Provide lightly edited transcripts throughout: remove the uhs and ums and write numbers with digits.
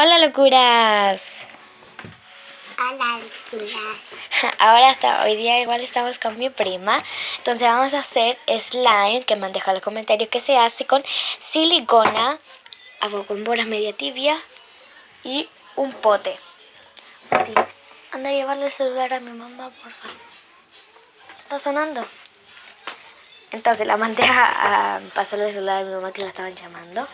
Hola, locuras. Hola, locuras. Hoy día igual estamos con mi prima. Entonces vamos a hacer slime, que me han dejado en los comentarios, que se hace con silicona, agua con boras media tibia y un pote. Sí. Anda a llevarle el celular a mi mamá, por favor. Está sonando. Entonces la mandé a pasarle el celular a mi mamá, que la estaban llamando.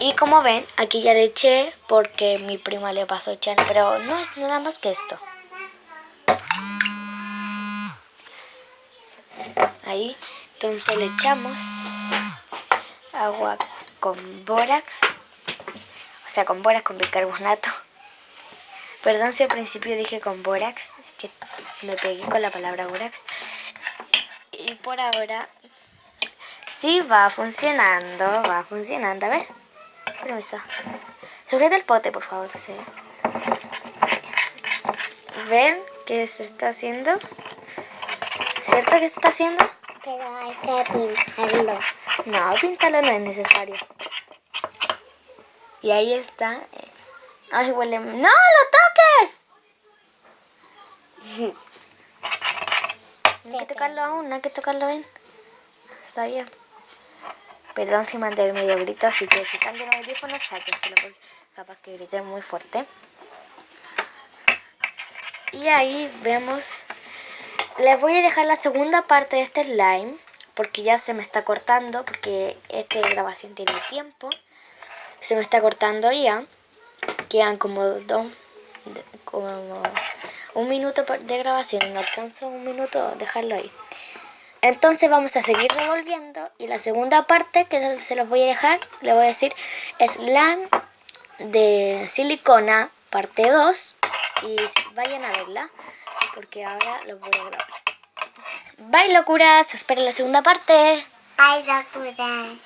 Y como ven, aquí ya le eché porque mi prima le pasó a echar, pero no es nada más que esto. Ahí, entonces le echamos agua con bórax, o sea, con bórax con bicarbonato. Perdón si al principio dije con bórax, que me pegué con la palabra bórax. Y por ahora sí va funcionando, A ver, permiso. Sujeta el pote, por favor, que se vea. ¿Ven qué se está haciendo? ¿Cierto que se está haciendo? Pero hay que pintarlo. No, pintarlo no es necesario. Y ahí está. Ay, huele. ¡No lo toques! No hay que tocarlo aún, no hay que tocarlo bien. Está bien. Perdón si mandé medio grito, así que si están de los audífonos, sáquenselo porque capaz que grité muy fuerte. Y ahí vemos. Les voy a dejar la segunda parte de este slime porque ya se me está cortando, porque esta grabación tiene tiempo. Se me está cortando ya. Quedan como un minuto de grabación. No alcanzo un minuto, dejarlo ahí. Entonces vamos a seguir revolviendo. Y la segunda parte que se los voy a dejar, le voy a decir, slime de silicona parte 2. Y vayan a verla, porque ahora los voy a grabar. Bye, locuras, esperen la segunda parte. Bye, locuras.